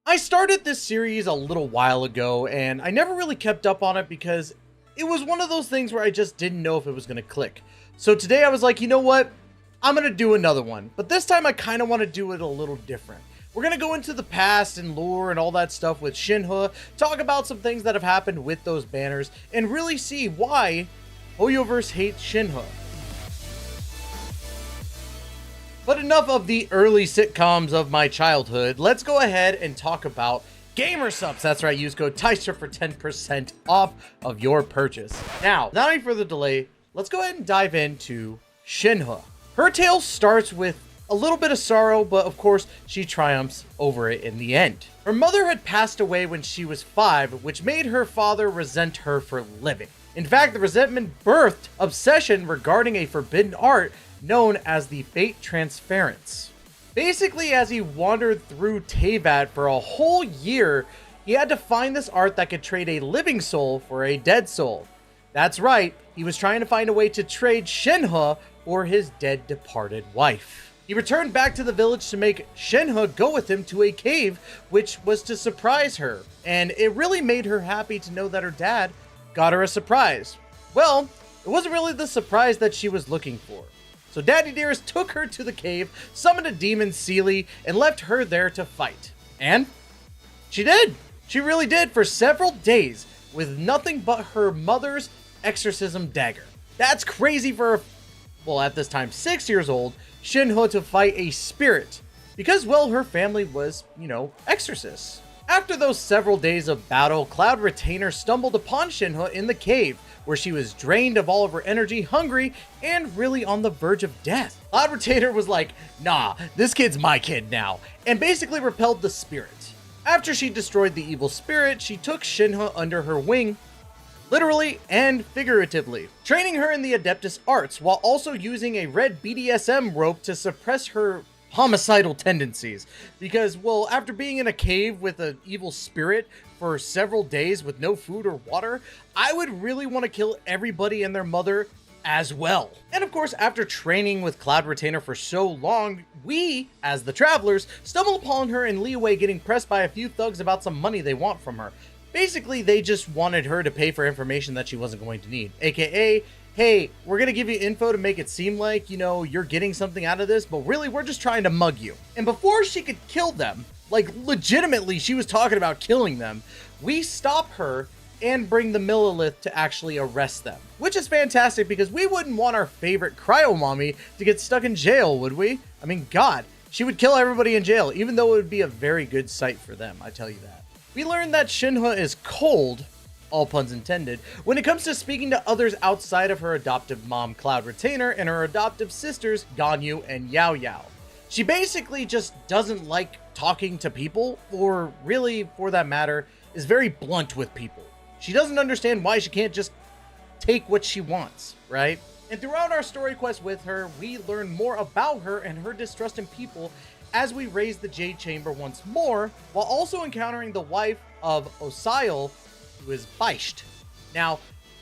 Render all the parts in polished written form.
I started this series a little while ago, and I never really kept up on it because it was one of those things where I just didn't know if it was going to click. So today I was like, you know what? I'm going to do another one. But this time I kind of want to do it a little different. We're going to go into the past and lore and all that stuff with Shenhe, talk about some things that have happened with those banners, and really see why Hoyoverse hates Shenhe. But enough of the early sitcoms of my childhood. Let's go ahead and talk about Gamer Subs. That's right, use code TYSTER for 10% off of your purchase. Now, without any further delay, let's go ahead and dive into Shenhe. Her tale starts with a little bit of sorrow, but of course, she triumphs over it in the end. Her mother had passed away when she was 5, which made her father resent her for living. In fact, the resentment birthed obsession regarding a forbidden art known as the Fate Transference. Basically, as he wandered through Teyvat for a whole year, he had to find this art that could trade a living soul for a dead soul. That's right, he was trying to find a way to trade Shenhe for his dead departed wife. He returned back to the village to make Shenhe go with him to a cave, which was to surprise her, and it really made her happy to know that her dad got her a surprise. Well, it wasn't really the surprise that she was looking for. So Daddy Dearest took her to the cave, summoned a demon Seelie, and left her there to fight. And she did. She really did for several days with nothing but her mother's exorcism dagger. That's crazy for, well, at this time, 6 years old, Shenhe to fight a spirit. Because, well, her family was, exorcists. After those several days of battle, Cloud Retainer stumbled upon Shenhe in the cave, where she was drained of all of her energy, hungry, and really on the verge of death. Cloud Retainer was like, nah, this kid's my kid now, and basically repelled the spirit. After she destroyed the evil spirit, she took Shenhe under her wing, literally and figuratively, training her in the Adeptus arts while also using a red BDSM rope to suppress her homicidal tendencies. Because, well, after being in a cave with an evil spirit for several days with no food or water, I would really want to kill everybody and their mother as well. And of course, after training with Cloud Retainer for so long, we, as the travelers, stumble upon her in Liyue getting pressed by a few thugs about some money they want from her. Basically, they just wanted her to pay for information that she wasn't going to need, aka, hey, we're going to give you info to make it seem like, you're getting something out of this, but really, we're just trying to mug you. And before she could kill them, like legitimately, she was talking about killing them, we stop her and bring the Millilith to actually arrest them. Which is fantastic because we wouldn't want our favorite Cryo Mommy to get stuck in jail, would we? I mean, God, she would kill everybody in jail, even though it would be a very good sight for them, I tell you that. We learned that Shenhe is cold, all puns intended, when it comes to speaking to others outside of her adoptive mom, Cloud Retainer, and her adoptive sisters, Ganyu and Yao Yao. She basically just doesn't like talking to people, or really, for that matter, is very blunt with people. She doesn't understand why she can't just take what she wants, right? And throughout our story quest with her, we learn more about her and her distrust in people as we raise the Jade Chamber once more, while also encountering the wife of Osial, who is Beisht. Now,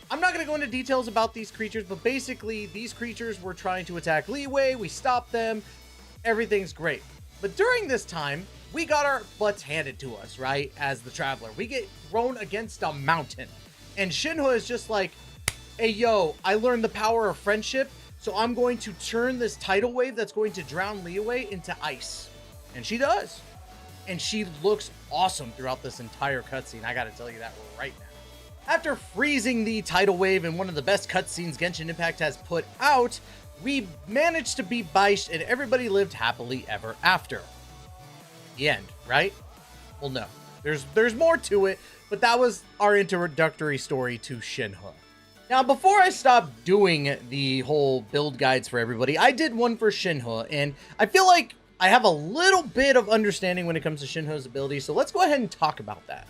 I'm not going to go into details about these creatures, but basically, these creatures were trying to attack Liyue, we stopped them, everything's great. But during this time, we got our butts handed to us, right, as the Traveler. We get thrown against a mountain, and Shenhe is just like, hey, yo, I learned the power of friendship, so I'm going to turn this tidal wave that's going to drown Liyue into ice. And she does. And she looks awesome throughout this entire cutscene. I gotta tell you that right now. After freezing the tidal wave in one of the best cutscenes Genshin Impact has put out, we managed to beat Beisht and everybody lived happily ever after. The end, right? Well, no. There's more to it, but that was our introductory story to Shenhe. Now, before I stop doing the whole build guides for everybody, I did one for Shenhe, and I feel like I have a little bit of understanding when it comes to Shenhe's abilities, so let's go ahead and talk about that.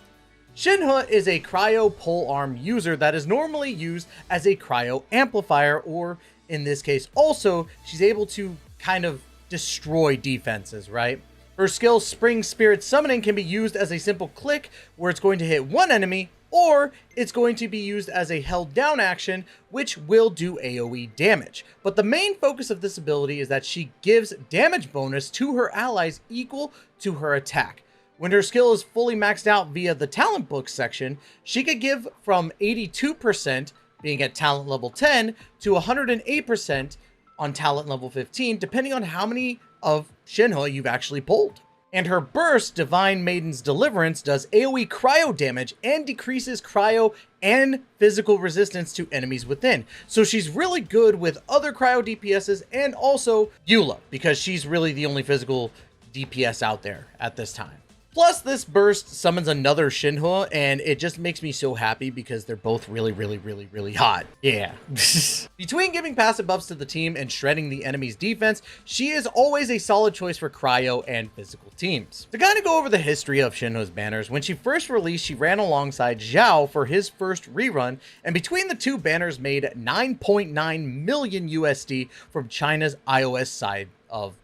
Shenhe is a cryo polearm user that is normally used as a cryo amplifier, or in this case also, she's able to kind of destroy defenses, right? Her skill Spring Spirit Summoning can be used as a simple click where it's going to hit one enemy, or it's going to be used as a held down action, which will do AoE damage. But the main focus of this ability is that she gives damage bonus to her allies equal to her attack. When her skill is fully maxed out via the talent book section, she could give from 82% being at talent level 10 to 108% on talent level 15, depending on how many of Shenhe you've actually pulled. And her burst, Divine Maiden's Deliverance, does AoE cryo damage and decreases cryo and physical resistance to enemies within. So she's really good with other cryo DPSs and also Eula, because she's really the only physical DPS out there at this time. Plus, this burst summons another Shenhe, and it just makes me so happy because they're both really hot. Yeah. Between giving passive buffs to the team and shredding the enemy's defense, she is always a solid choice for cryo and physical teams. To kind of go over the history of Shenhe's banners, when she first released, she ran alongside Zhao for his first rerun, and between the two banners made 9.9 million USD from China's iOS side of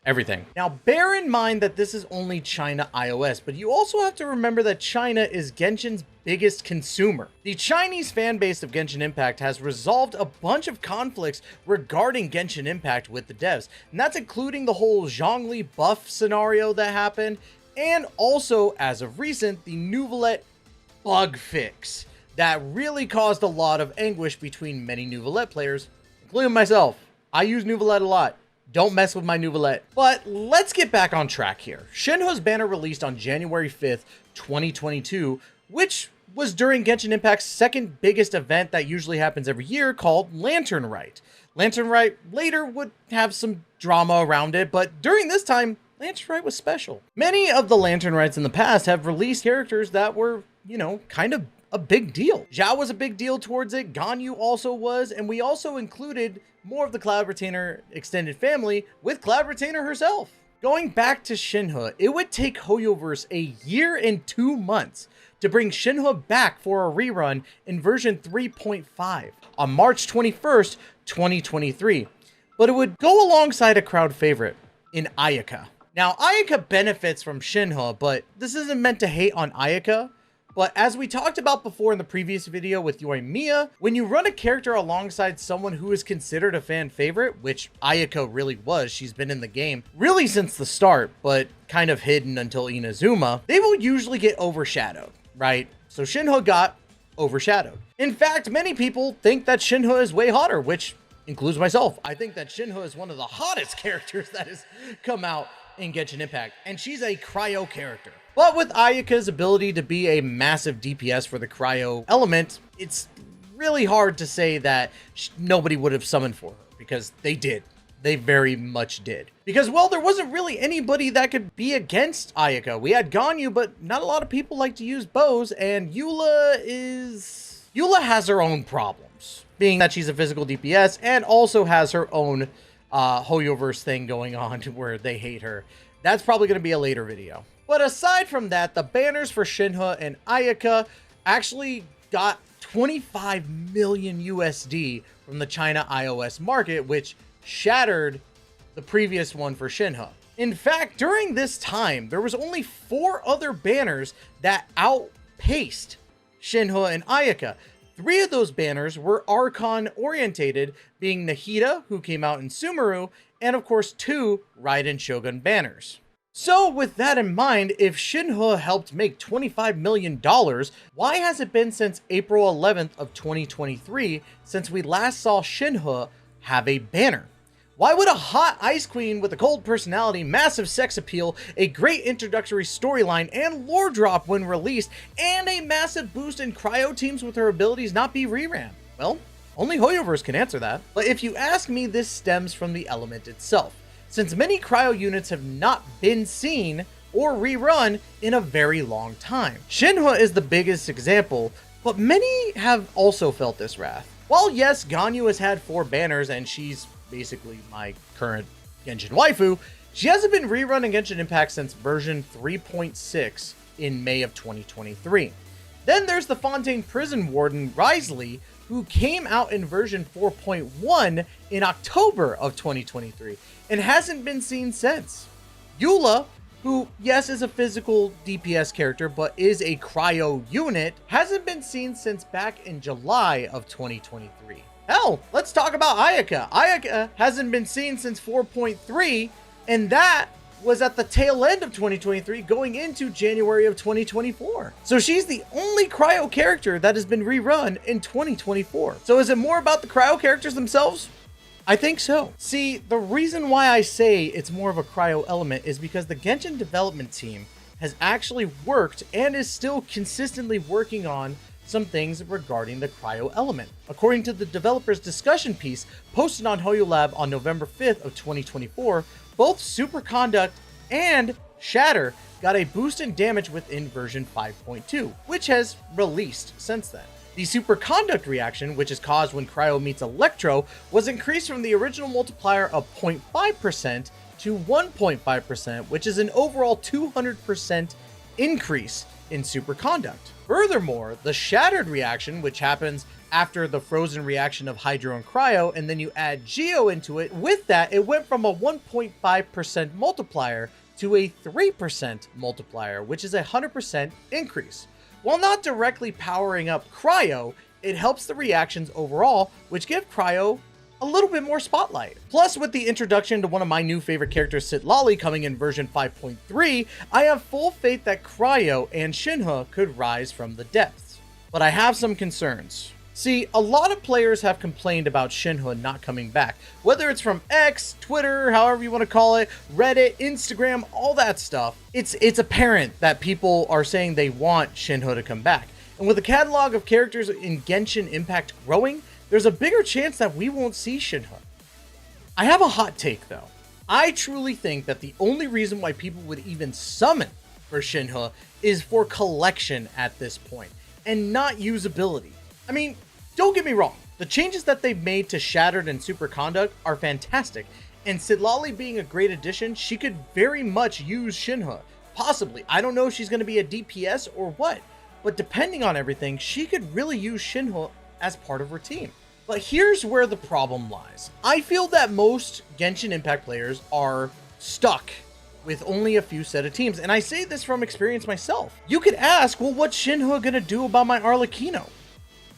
everything. Now, bear in mind that this is only China iOS, but you also have to remember that China is Genshin's biggest consumer. The Chinese fan base of Genshin Impact has resolved a bunch of conflicts regarding Genshin Impact with the devs, and that's including the whole Zhongli buff scenario that happened, and also, as of recent, the Neuvillette bug fix that really caused a lot of anguish between many Neuvillette players, including myself. I use Neuvillette a lot. Don't mess with my Neuvillette. But let's get back on track here. Shenhe's banner released on January 5th, 2022, which was during Genshin Impact's second biggest event that usually happens every year called Lantern Rite. Lantern Rite later would have some drama around it, but during this time, Lantern Rite was special. Many of the Lantern Rites in the past have released characters that were, kind of a big deal. Zhao was a big deal towards it, Ganyu also was, and we also included more of the Cloud Retainer extended family with Cloud Retainer herself. Going back to Shenhe, it would take Hoyoverse a year and 2 months to bring Shenhe back for a rerun in version 3.5 on March 21st, 2023. But it would go alongside a crowd favorite in Ayaka. Now, Ayaka benefits from Shenhe, but this isn't meant to hate on Ayaka. But as we talked about before in the previous video with Yoimiya, when you run a character alongside someone who is considered a fan favorite, which Ayaka really was, she's been in the game really since the start, but kind of hidden until Inazuma, they will usually get overshadowed, right? So Shenhe got overshadowed. In fact, many people think that Shenhe is way hotter, which includes myself. I think that Shenhe is one of the hottest characters that has come out in Genshin Impact, and she's a cryo character. But with Ayaka's ability to be a massive DPS for the cryo element, it's really hard to say that nobody would have summoned for her, because they did. They very much did. Because, well, there wasn't really anybody that could be against Ayaka. We had Ganyu, but not a lot of people like to use bows, and Eula has her own problems, being that she's a physical DPS and also has her own Hoyoverse thing going on where they hate her. That's probably going to be a later video. But aside from that, the banners for Shenhe and Ayaka actually got 25 million USD from the China iOS market, which shattered the previous one for Shenhe. In fact, during this time, there was only 4 other banners that outpaced Shenhe and Ayaka. 3 of those banners were Archon orientated, being Nahida, who came out in Sumeru, and of course 2 Raiden Shogun banners. So with that in mind, if Shenhe helped make $25 million, why has it been since April 11th of 2023 since we last saw Shenhe have a banner? Why would a hot ice queen with a cold personality, massive sex appeal, a great introductory storyline, and lore drop when released, and a massive boost in cryo teams with her abilities not be reran? Well, only Hoyoverse can answer that. But if you ask me, this stems from the element itself, since many cryo units have not been seen or rerun in a very long time. Shenhe is the biggest example, but many have also felt this wrath. While yes, Ganyu has had 4 banners and she's basically my current Genshin waifu, she hasn't been rerun in Genshin Impact since version 3.6 in May of 2023. Then there's the Fontaine Prison Warden, Risley, who came out in version 4.1 in October of 2023 and hasn't been seen since. Eula, who, yes, is a physical DPS character, but is a cryo unit, hasn't been seen since back in July of 2023. Hell, let's talk about Ayaka. Ayaka hasn't been seen since 4.3, and that was at the tail end of 2023 going into January of 2024. So she's the only cryo character that has been rerun in 2024. So is it more about the cryo characters themselves? I think so. See, the reason why I say it's more of a cryo element is because the Genshin development team has actually worked and is still consistently working on some things regarding the cryo element. According to the developer's discussion piece posted on HoYoLab on November 5th of 2024, both Superconduct and Shatter got a boost in damage within version 5.2, which has released since then. The Superconduct reaction, which is caused when Cryo meets Electro, was increased from the original multiplier of 0.5% to 1.5%, which is an overall 200% increase in Superconduct. Furthermore, the Shattered reaction, which happens after the frozen reaction of Hydro and Cryo, and then you add Geo into it, with that, it went from a 1.5% multiplier to a 3% multiplier, which is a 100% increase. While not directly powering up Cryo, it helps the reactions overall, which give Cryo a little bit more spotlight. Plus, with the introduction to one of my new favorite characters, Citlali, coming in version 5.3, I have full faith that Cryo and Shenhe could rise from the depths. But I have some concerns. See, a lot of players have complained about Shenhe not coming back, whether it's from X, Twitter, however you want to call it, Reddit, Instagram, all that stuff. It's apparent that people are saying they want Shenhe to come back. And with the catalog of characters in Genshin Impact growing, there's a bigger chance that we won't see Shenhe. I have a hot take though. I truly think that the only reason why people would even summon for Shenhe is for collection at this point, and not usability. I mean, don't get me wrong, the changes that they've made to Shattered and Superconduct are fantastic, and Citlali being a great addition, she could very much use Shenhe. Possibly. I don't know if she's going to be a DPS or what, but depending on everything, she could really use Shenhe as part of her team. But here's where the problem lies. I feel that most Genshin Impact players are stuck with only a few set of teams, and I say this from experience myself. You could ask, well, what's Shenhe going to do about my Arlecchino?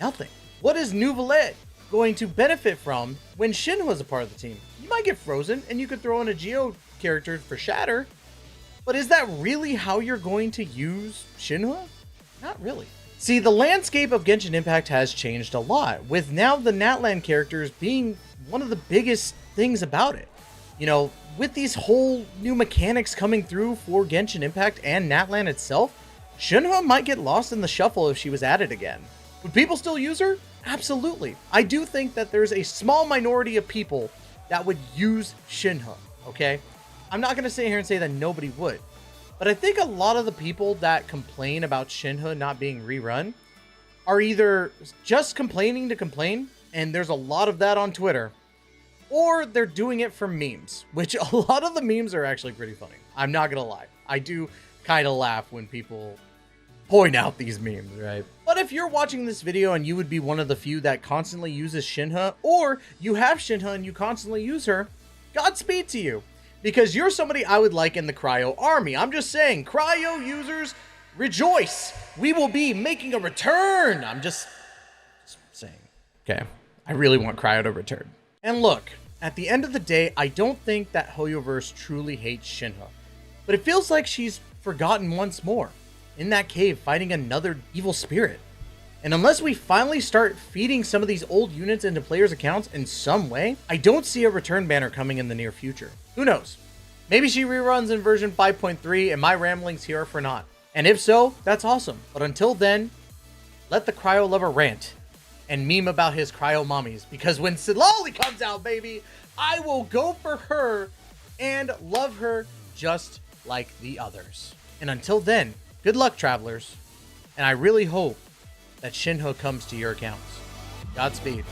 Nothing. What is Neuvillette going to benefit from when Shenhe is a part of the team? You might get frozen, and you could throw in a Geo character for Shatter, but is that really how you're going to use Shenhe? Not really. See, the landscape of Genshin Impact has changed a lot, with now the Natlan characters being one of the biggest things about it. You know, with these whole new mechanics coming through for Genshin Impact and Natlan itself, Shenhe might get lost in the shuffle if she was added again. Would people still use her? Absolutely. I do think that there's a small minority of people that would use Shenhe, okay? I'm not going to sit here and say that nobody would. But I think a lot of the people that complain about Shenhe not being rerun are either just complaining to complain, and there's a lot of that on Twitter, or they're doing it for memes, which a lot of the memes are actually pretty funny. I'm not going to lie. I do kind of laugh when people point out these memes, right? But if you're watching this video and you would be one of the few that constantly uses Shenhe, or you have Shenhe and you constantly use her, Godspeed to you. Because you're somebody I would like in the Cryo army. I'm just saying, Cryo users, rejoice. We will be making a return. I'm just saying. Okay, I really want Cryo to return. And look, at the end of the day, I don't think that Hoyoverse truly hates Shenhe. But it feels like she's forgotten once more, in that cave fighting another evil spirit. And unless we finally start feeding some of these old units into players' accounts in some way, I don't see a return banner coming in the near future. Who knows? Maybe she reruns in version 5.3 and my ramblings here are for naught. And if so, that's awesome. But until then, let the Cryo lover rant and meme about his Cryo mommies. Because when Citlali comes out, baby, I will go for her and love her just like the others. And until then, good luck, travelers. And I really hope that Shenhe comes to your accounts. Godspeed.